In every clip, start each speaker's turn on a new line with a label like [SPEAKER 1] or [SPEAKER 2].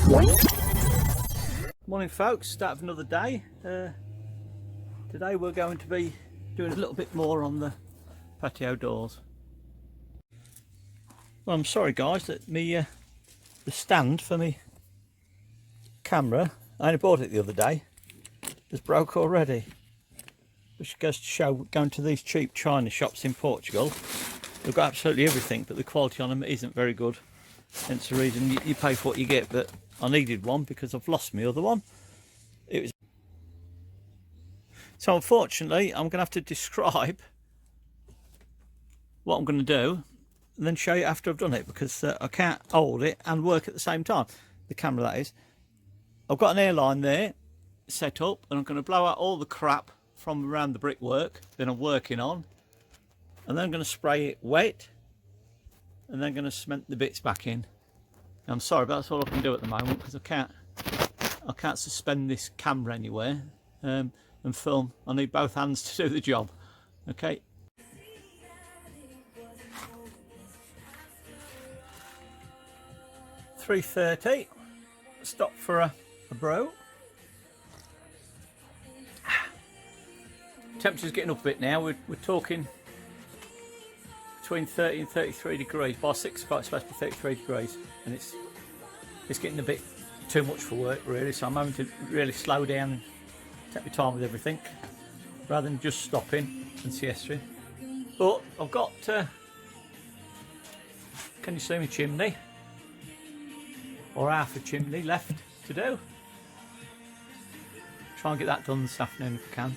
[SPEAKER 1] Morning folks, start of another day. Today we're going to be doing a little bit more on the patio doors. Well, I'm sorry guys that the stand for me camera, I only bought it the other day, is broke already. Which goes to show, going to these cheap China shops in Portugal, they've got absolutely everything, but the quality on them isn't very good. Hence the reason you pay for what you get. But I needed one because I've lost my other one. So unfortunately I'm going to have to describe what I'm going to do and then show you after I've done it, because I can't hold it and work at the same time, the camera that is. I've got an airline there set up and I'm going to blow out all the crap from around the brickwork that I'm working on, and then I'm going to spray it wet and then going to cement the bits back in. I'm sorry, but that's all I can do at the moment because I can't suspend this camera anywhere and film. I need both hands to do the job. Okay. $3:30. Stop for a brew. Temperature's getting up a bit now. We're talking between 30 and 33 degrees. By 6 o'clock it's supposed to be 33 degrees, and it's getting a bit too much for work really, so I'm having to really slow down and take my time with everything rather than just stopping and siestaing. But I've got can you see my chimney, or half a chimney left to do? Try and get that done this afternoon if I can,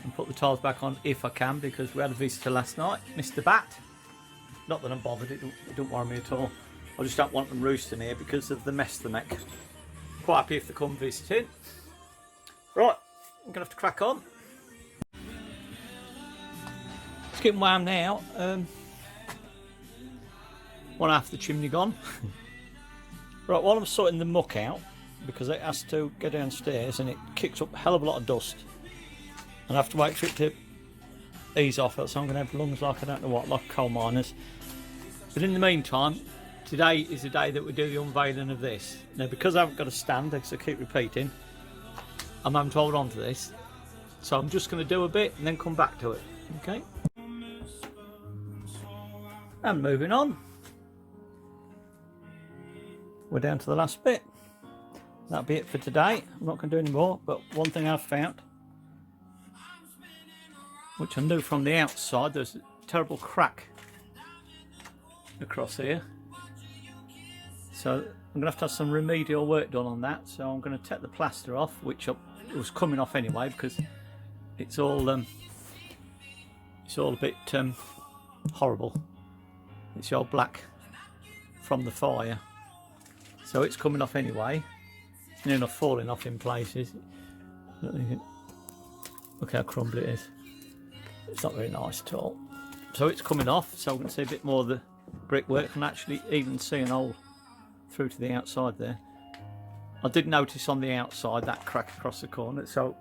[SPEAKER 1] and put the tiles back on if I can, because we had a visitor last night, Mr. Bat. Not that I'm bothered, it don't worry me at all. I just don't want them roosting here because of the mess they make. Quite happy if they come visiting. Right, I'm gonna have to crack on. It's getting warm now. One half of the chimney gone. Right, while I'm sorting the muck out, because it has to go downstairs and it kicks up a hell of a lot of dust, and I have to wait for it to ease off, so I'm going to have lungs like I don't know what, like coal miners. But in the meantime, today is the day that we do the unveiling of this. Now, because I haven't got a stand, because I keep repeating, I'm having to hold on to this, so I'm just going to do a bit and then come back to it. Okay, and moving on, we're down to the last bit. That'll be it for today. I'm not going to do any more, but one thing I've found, which I knew from the outside, there's a terrible crack across here, so I'm going to have some remedial work done on that. So I'm going to take the plaster off, which was coming off anyway because it's all a bit horrible. It's all black from the fire, so it's coming off anyway. It's near enough falling off in places. Look how crumbly it is. It's not very nice at all. So it's coming off, so we can see a bit more of the brickwork, and actually even see an hole through to the outside there. I did notice on the outside that crack across the corner, so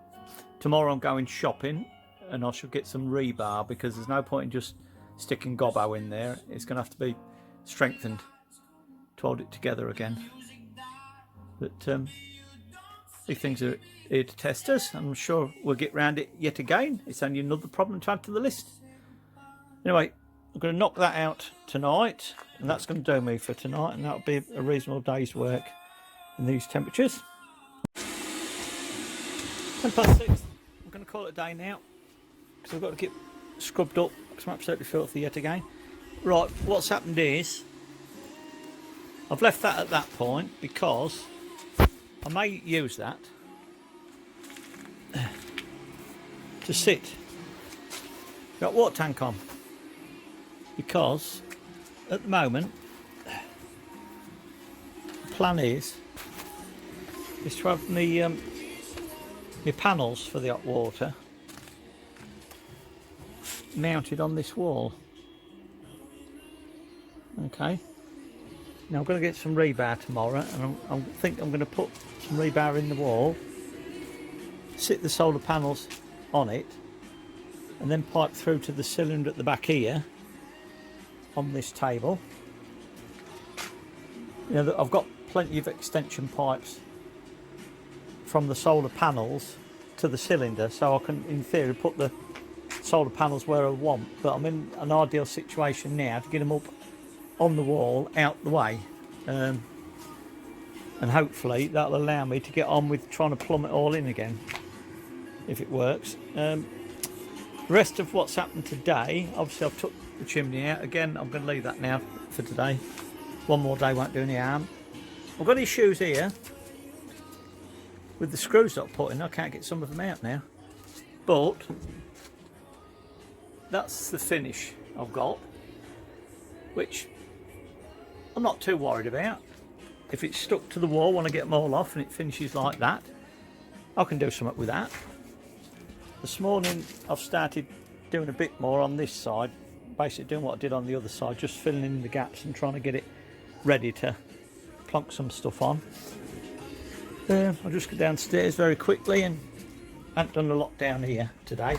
[SPEAKER 1] tomorrow I'm going shopping and I shall get some rebar, because there's no point in just sticking gobbo in there. It's going to have to be strengthened to hold it together again. But these things are here to test us. I'm sure we'll get round it yet again. It's only another problem to add to the list. Anyway, I'm going to knock that out tonight, and that's going to do me for tonight, and that'll be a reasonable day's work in these temperatures. 6:10. I'm going to call it a day now, because I've got to get scrubbed up because I'm absolutely filthy yet again. Right, what's happened is I've left that at that point because I may use that to sit. Got water tank on, because at the moment the plan is to have my panels for the hot water mounted on this wall. Okay, now I'm going to get some rebar tomorrow, and I think I'm going to put some rebar in the wall, sit the solar panels on it, and then pipe through to the cylinder at the back here on this table, You know, I've got plenty of extension pipes from the solar panels to the cylinder, so I can in theory put the solar panels where I want, but I'm in an ideal situation now to get them up on the wall out the way, and hopefully that'll allow me to get on with trying to plumb it all in again if it works. The rest of what's happened today, obviously I've took the chimney out again. I'm going to leave that now for today. One more day won't do any harm. I've got these shoes here with the screws that I've put in. I can't get some of them out now, but that's the finish I've got, which I'm not too worried about. If it's stuck to the wall when I get them all off and it finishes like that, I can do something with that. This morning I've started doing a bit more on this side, basically doing what I did on the other side, just filling in the gaps and trying to get it ready to plonk some stuff on. I'll just go downstairs very quickly, and I haven't done a lot down here today.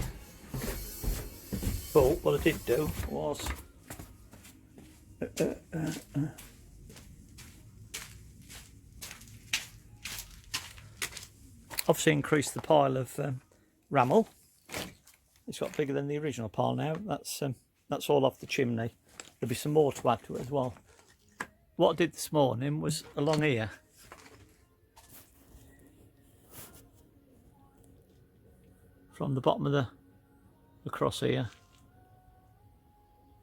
[SPEAKER 1] But what I did do was obviously increase the pile of rammel. It's got bigger than the original pile now. That's all off the chimney. There'll be some more to add to it as well. What I did this morning was along here, from the bottom of the across here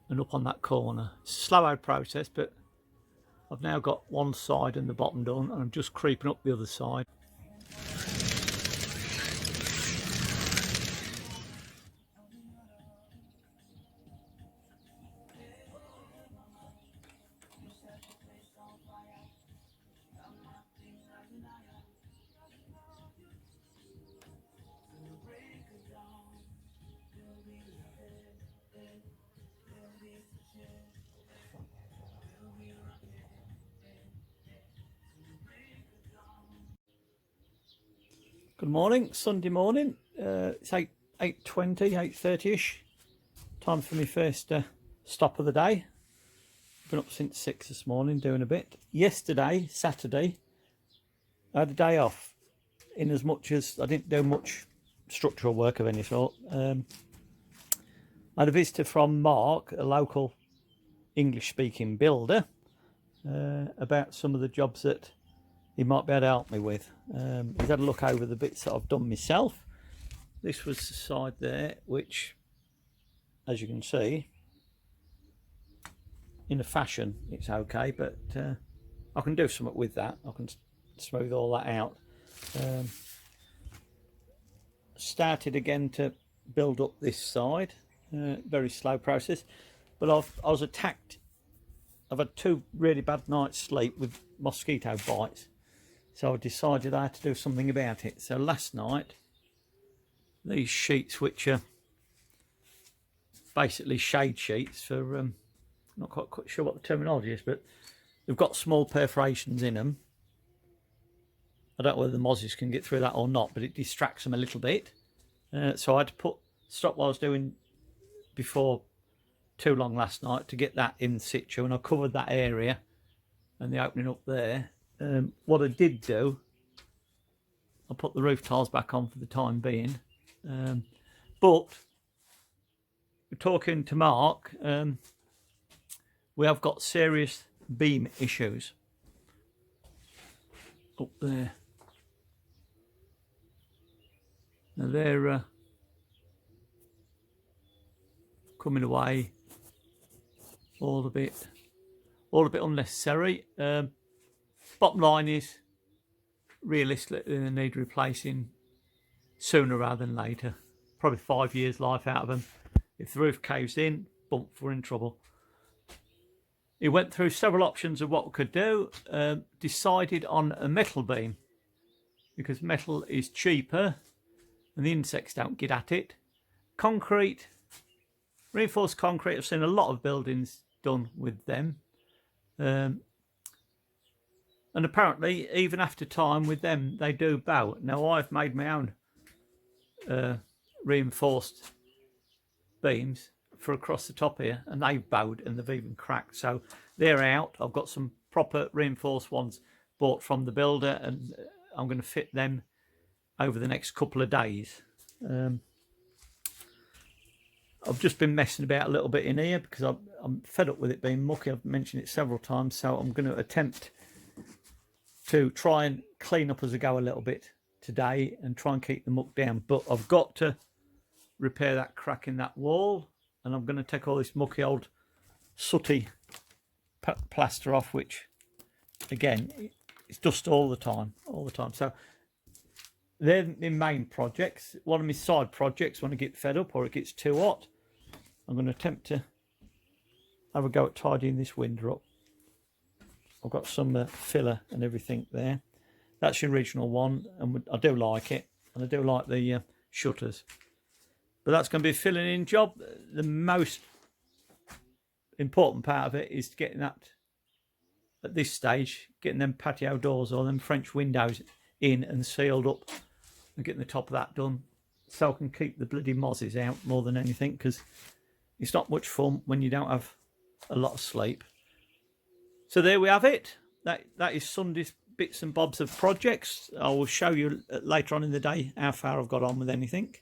[SPEAKER 1] and up on that corner. It's a slow process, but I've now got one side and the bottom done, and I'm just creeping up the other side. Good morning, Sunday morning. It's 8:20, 8:30ish. Time for my first stop of the day. Been up since 6 this morning doing a bit. Yesterday, Saturday, I had a day off, in as much as I didn't do much structural work of any sort. I had a visitor from Mark, a local English speaking builder, about some of the jobs that he might be able to help me with. He's had a look over the bits that I've done myself. This was the side there, which, as you can see, in a fashion it's okay, but I can do something with that. I can smooth all that out. Started again to build up this side. Very slow process, but I was attacked. I've had 2 really bad nights sleep with mosquito bites, so I decided I had to do something about it. So last night, these sheets, which are basically shade sheets for, I'm not quite sure what the terminology is, but they've got small perforations in them. I don't know whether the mozzies can get through that or not, but it distracts them a little bit. So I had to stop what I was doing before too long last night to get that in situ, and I covered that area and the opening up there. What I did do, I put the roof tiles back on for the time being, but talking to Mark, we have got serious beam issues up there. Now they're coming away all a bit unnecessary. Bottom line is, realistically, they need replacing sooner rather than later. Probably 5 years life out of them. If the roof caves in, bump, we're in trouble. He went through several options of what we could do. Decided on a metal beam, because metal is cheaper and the insects don't get at it. Concrete, reinforced concrete, I've seen a lot of buildings done with them. And apparently, even after time with them, they do bow. Now, I've made my own reinforced beams for across the top here, and they've bowed and they've even cracked. So they're out. I've got some proper reinforced ones bought from the builder, and I'm going to fit them over the next couple of days. I've just been messing about a little bit in here because I'm fed up with it being mucky. I've mentioned it several times, so I'm going to attempt to try and clean up as I go a little bit today and try and keep the muck down. But I've got to repair that crack in that wall, and I'm going to take all this mucky old sooty plaster off, which again, it's dust all the time. So they're my main projects. One of my side projects, when I get fed up or it gets too hot, I'm going to attempt to have a go at tidying this window up. I've got some filler and everything there. That's the original one, and I do like it, and I do like the shutters. But that's going to be a filling in job. The most important part of it is getting that, at this stage, getting them patio doors or them French windows in and sealed up, and getting the top of that done so I can keep the bloody mozzies out more than anything, because it's not much fun when you don't have a lot of sleep. So there we have it. That is Sunday's bits and bobs of projects. I will show you later on in the day how far I've got on with anything.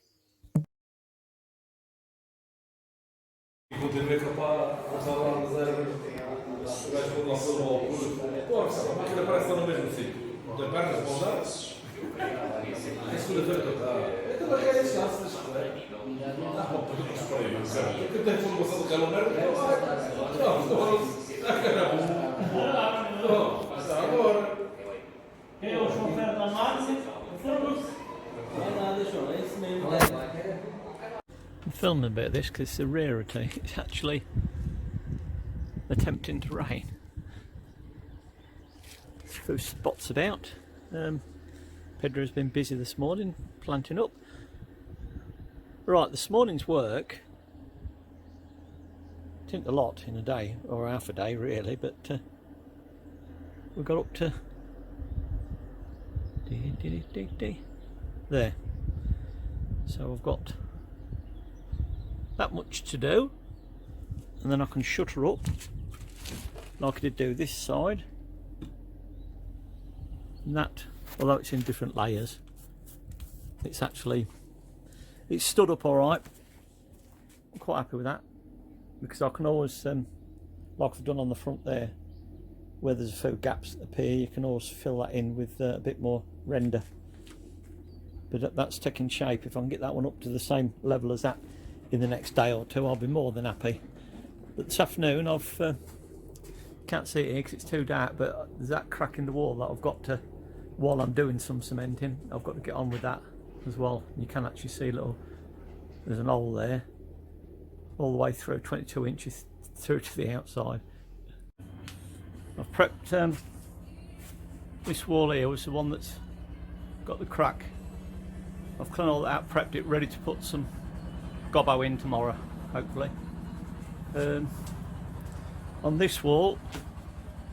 [SPEAKER 1] I'm filming a bit of this because it's a rarity. It's actually attempting to rain. A few spots about. Pedro's been busy this morning planting up. Right, this morning's work didn't a lot in a day, or half a day really, but we got up to there. So I've got that much to do, and then I can shutter up like I did do this side. And that, although it's in different layers, it's stood up all right. I'm quite happy with that, because I can always, like I've done on the front there, where there's a few gaps that appear, you can always fill that in with a bit more render. But that's taking shape. If I can get that one up to the same level as that in the next day or two, I'll be more than happy. But this afternoon, I've can't see it here because it's too dark, but there's that crack in the wall that I've got to, while I'm doing some cementing, I've got to get on with that as well. You can actually see there's an hole there all the way through, 22 inches through to the outside. I've prepped this wall here, was the one that's got the crack. I've cleaned all that out, prepped it, ready to put some gobbo in tomorrow, hopefully. On this wall,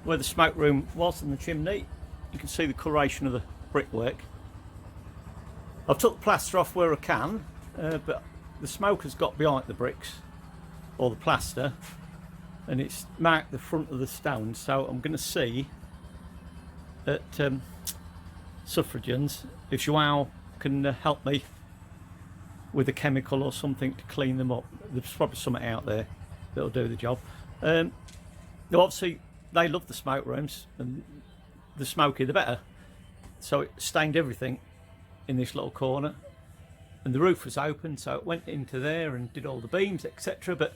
[SPEAKER 1] where the smoke room was and the chimney, you can see the coloration of the brickwork. I've took the plaster off where I can, but the smoke has got behind the bricks, or the plaster, and it's marked the front of the stones. So I'm going to see at Suffragans if Joao can help me with a chemical or something to clean them up. There's probably something out there that'll do the job. Obviously they love the smoke rooms, and the smokier the better, so it stained everything in this little corner, and the roof was open, so it went into there and did all the beams, etc. But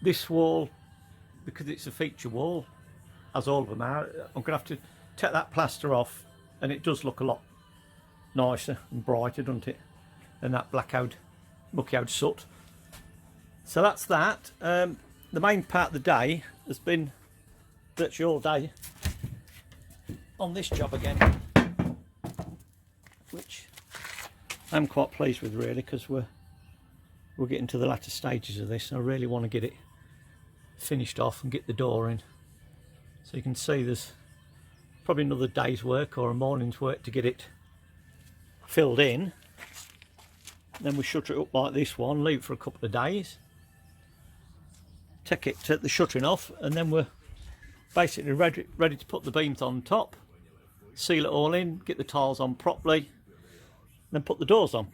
[SPEAKER 1] this wall, because it's a feature wall, as all of them are, I'm gonna have to take that plaster off, and it does look a lot nicer and brighter, doesn't it, than that black-out, mucky-out soot. So that's that. The main part of the day has been virtually all day on this job again, which I'm quite pleased with really, because we're getting to the latter stages of this. I really want to get it finished off and get the door in. So you can see there's probably another day's work or a morning's work to get it filled in. Then we shutter it up like this one, leave it for a couple of days, take it to the shuttering off, and then we're basically ready to put the beams on top, seal it all in, get the tiles on properly, then put the doors on.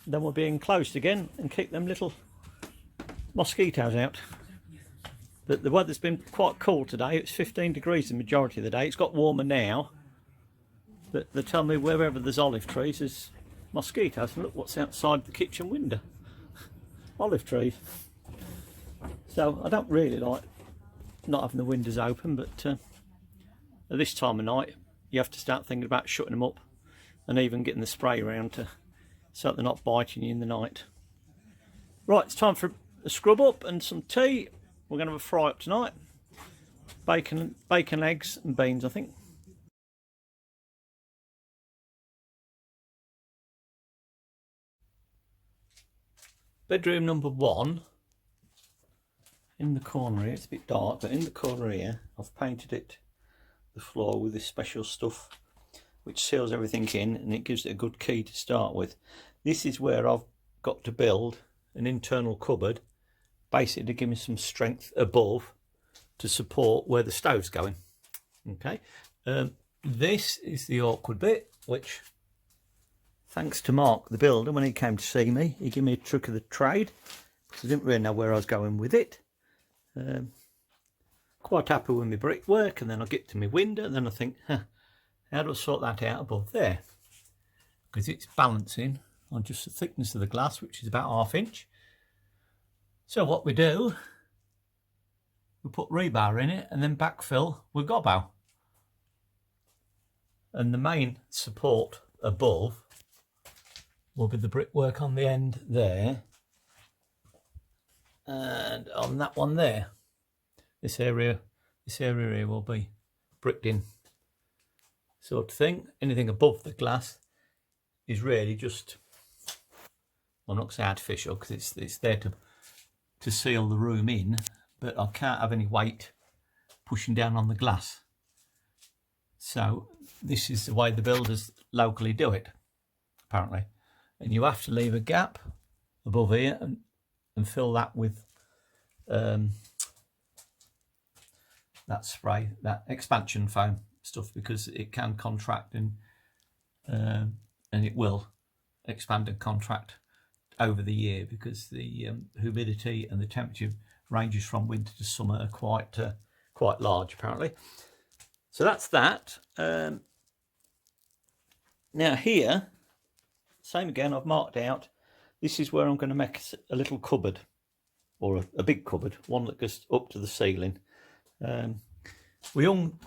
[SPEAKER 1] Then we'll be enclosed again and keep them little mosquitoes out. But the weather's been quite cool today. It's 15 degrees the majority of the day. It's got warmer now, but they tell me wherever there's olive trees there's mosquitoes. And look what's outside the kitchen window. Olive trees. So I don't really like not having the windows open, but at this time of night you have to start thinking about shutting them up and even getting the spray around so they're not biting you in the night. Right, it's time for a scrub up and some tea. We're going to have a fry up tonight. Bacon, eggs and beans, I think. Bedroom number 1. In the corner here, it's a bit dark, but in the corner here, I've painted it, the floor, with this special stuff which seals everything in, and it gives it a good key to start with. This is where I've got to build an internal cupboard, basically to give me some strength above to support where the stove's going. Okay, this is the awkward bit, which, thanks to Mark the builder, when he came to see me, he gave me a trick of the trade, because I didn't really know where I was going with it. Quite happy with my brickwork, and then I get to my window and then I think, how do I sort that out above there? Because it's balancing on just the thickness of the glass, which is about 1/2 inch. So what we do, we put rebar in it and then backfill with gobbo. And the main support above will be the brickwork on the end there, and on that one there. This area here will be bricked in, sort of thing. Anything above the glass is really just, well, not say artificial, because it's there to seal the room in, but I can't have any weight pushing down on the glass. So this is the way the builders locally do it, apparently. And you have to leave a gap above here and fill that with that spray, that expansion foam stuff, because it can contract and it will expand and contract over the year, because the humidity and the temperature ranges from winter to summer are quite large, apparently. So that's that. Now here, same again, I've marked out, this is where I'm going to make a little cupboard, or a big cupboard, one that goes up to the ceiling. We hung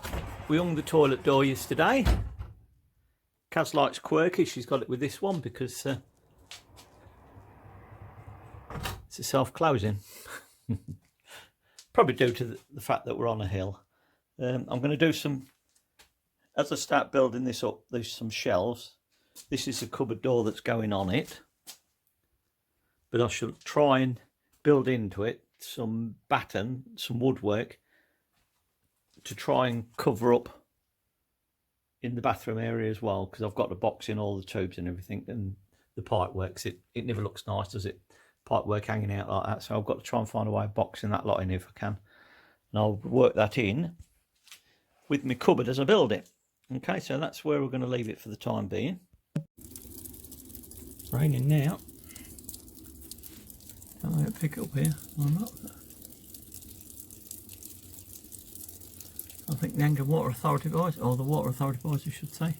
[SPEAKER 1] the toilet door yesterday. Kaz likes quirky, she's got it with this one because it's a self-closing. Probably due to the fact that we're on a hill. I'm going to do some, as I start building this up, there's some shelves. This is the cupboard door that's going on it, but I shall try and build into it some batten, some woodwork, to try and cover up in the bathroom area as well, because I've got to box in all the tubes and everything, and the pipe works. It never looks nice, does it? Pipe work hanging out like that, so I've got to try and find a way of boxing that lot in if I can, and I'll work that in with my cupboard as I build it. Okay, so that's where we're going to leave it for the time being. It's raining now. Can I pick it up here or not? I think the Anglian Water Authority boys, or the Water Authority boys I should say,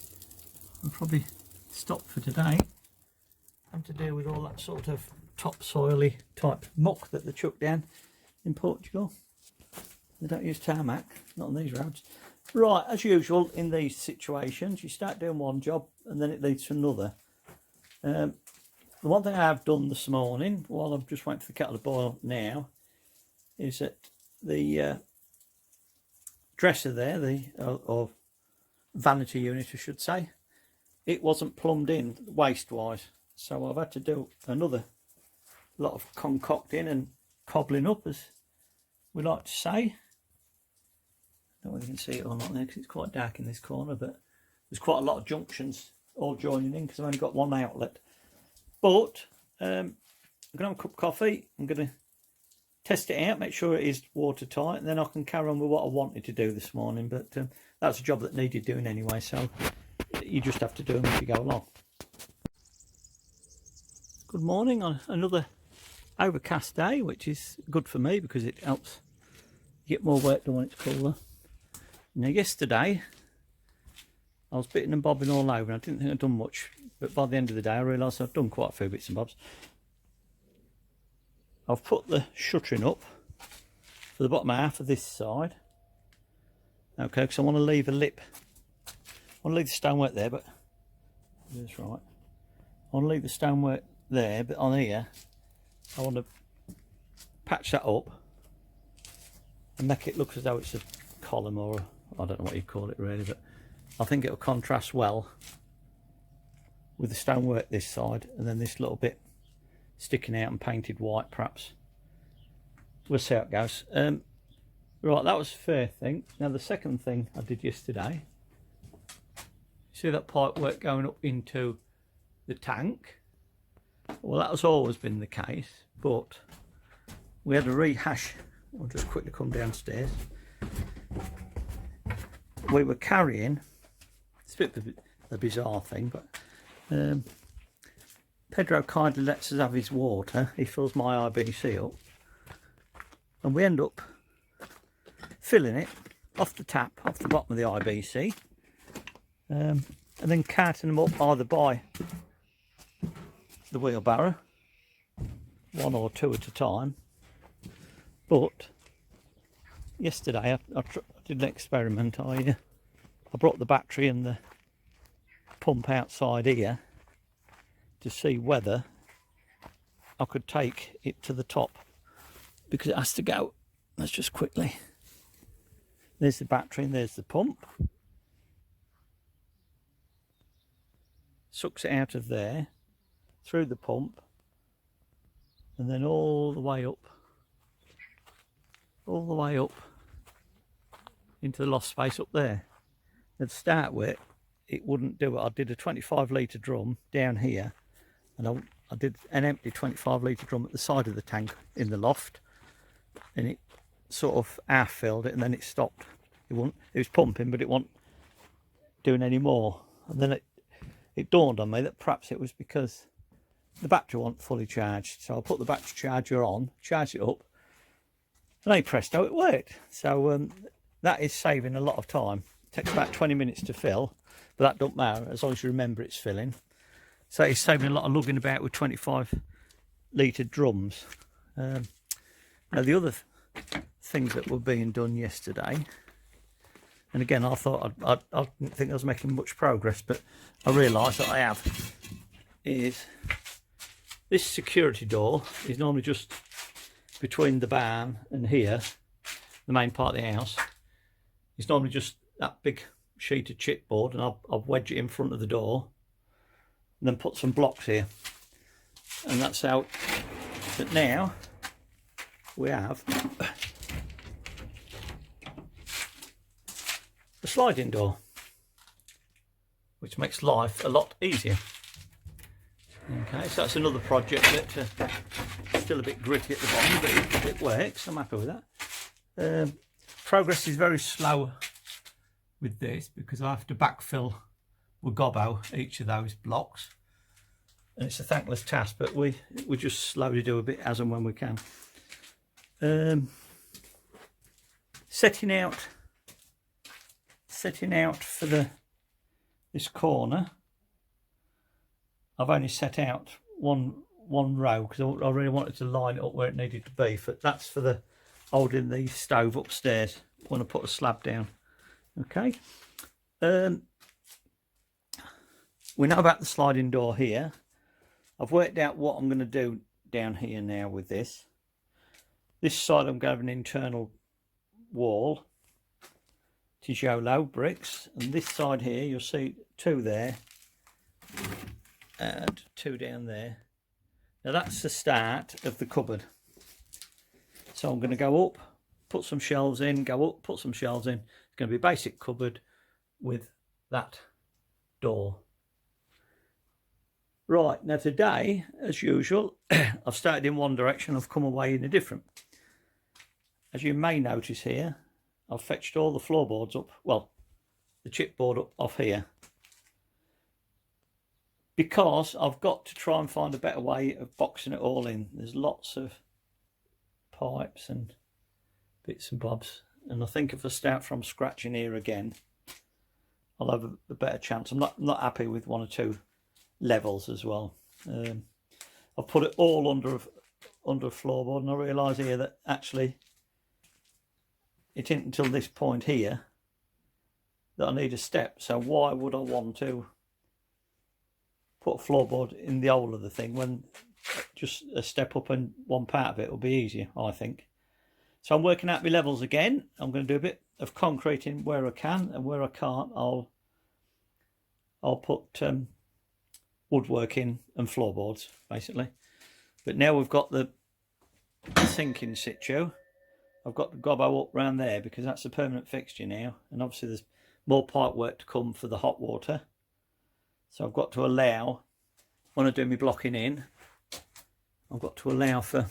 [SPEAKER 1] will probably stop for today. Having to deal with all that sort of topsoily type muck that they chuck down in Portugal. They don't use tarmac, not on these roads. Right, as usual in these situations, you start doing one job and then it leads to another. The one thing I have done this morning, while I'm just waiting for the kettle to boil now, is that the dresser there, or vanity unit I should say, it wasn't plumbed in waste wise, so I've had to do another lot of concocting and cobbling up, as we like to say. I don't know if you can see it or not there because it's quite dark in this corner, but there's quite a lot of junctions all joining in because I've only got one outlet. But I'm going to have a cup of coffee, I'm going to test it out, make sure it is watertight, and then I can carry on with what I wanted to do this morning. But that's a job that needed doing anyway, so you just have to do them as you go along. Good morning on another overcast day, which is good for me because it helps get more work done when it's cooler. Now yesterday I was bitting and bobbing all over and I didn't think I'd done much, but by the end of the day I realised I've done quite a few bits and bobs. I've put the shuttering up for the bottom half of this side, okay, because I want to leave a lip. I want to leave the stonework there, but that's right. I want to leave the stonework there, but on here I want to patch that up and make it look as though it's a column, or I don't know what you call it really, but I think it'll contrast well with the stonework this side, and then this little bit sticking out and painted white perhaps. We'll see how it goes. Right, that was the first thing. Now the second thing I did yesterday, see that pipe work going up into the tank? Well, that has always been the case, but we had a rehash. I'll just quickly come downstairs. We were carrying, it's a bit of a bizarre thing, but Pedro kindly lets us have his water. He fills my IBC up, and we end up filling it off the tap, off the bottom of the IBC, and then carting them up either by the wheelbarrow, one or two at a time. But yesterday I did an experiment. I brought the battery and the pump outside here to see whether I could take it to the top, because it has to go. Let's just quickly, there's the battery and there's the pump. Sucks it out of there through the pump and then all the way up into the loft space up there. Now to start with, it wouldn't do it. I did a 25 litre drum down here, and I did an empty 25 litre drum at the side of the tank in the loft, and it sort of half filled it and then it stopped. It was pumping, but it wasn't doing any more. And then it dawned on me that perhaps it was because the battery wasn't fully charged. So I put the battery charger on, charged it up, and hey presto, it worked. So that is saving a lot of time. It takes about 20 minutes to fill, but that don't matter as long as you remember it's filling. So it's saving a lot of lugging about with 25 litre drums. Now the other things that were being done yesterday, and again I thought I didn't think I was making much progress, but I realised that I have, is this security door is normally just between the barn and here, the main part of the house. It's normally just that big sheet of chipboard, and I've wedged it in front of the door and then put some blocks here, and that's how. But now we have a sliding door, which makes life a lot easier. Okay, so that's another project that still a bit gritty at the bottom, but it works. I'm happy with that. Progress is very slow with this because I have to backfill with gobbo each of those blocks, and it's a thankless task, but we just slowly do a bit as and when we can. Setting out for this corner, I've only set out one row because I really wanted to line it up where it needed to be. But that's for the holding the stove upstairs when I put a slab down. Okay. We know about the sliding door here. I've worked out what I'm going to do down here now with this. This side I'm going to have an internal wall, tijolo bricks, and this side here you'll see two there and two down there. Now that's the start of the cupboard. So I'm going to go up, put some shelves in, go up, put some shelves in. It's going to be a basic cupboard with that door. Right, now today, as usual, I've started in one direction, I've come away in a different. as you may notice here, I've fetched all the floorboards up, well, the chipboard up off here, because I've got to try and find a better way of boxing it all in. There's lots of pipes and bits and bobs, and I think if I start from scratch in here again, I'll have a better chance. I'm not happy with one or two levels as well. I've put it all under a floorboard, and I realise here that actually it isn't until this point here that I need a step. So why would I want to put a floorboard in the hole of the thing when just a step up and one part of it will be easier, I think. So I'm working out my levels again. I'm going to do a bit of concreting where I can, and where I can't I'll put woodwork in and floorboards basically. But now we've got the sink in situ, I've got the gobbo up round there because that's a permanent fixture now, and obviously there's more pipe work to come for the hot water. So I've got to allow, when I do my blocking in, I've got to allow for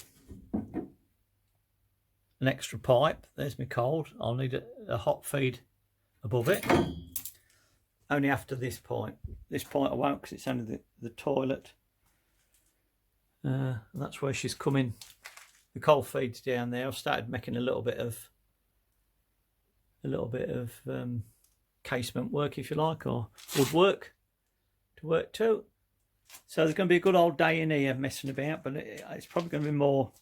[SPEAKER 1] an extra pipe. There's my cold. I'll need a hot feed above it. Only after this point. This point I won't, because it's only the toilet. That's where she's coming. The cold feed's down there. I've started making a little bit of casement work, if you like, or woodwork to work to. So there's going to be a good old day in here messing about, but it's probably going to be more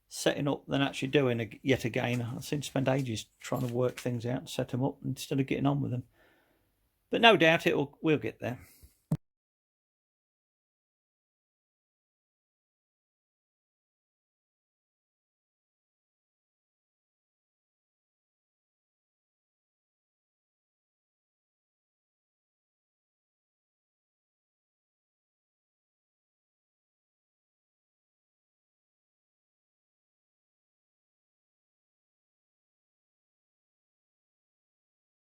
[SPEAKER 1] setting up than actually doing it yet again. I seem to spend ages trying to work things out and set them up instead of getting on with them. But no doubt we'll get there.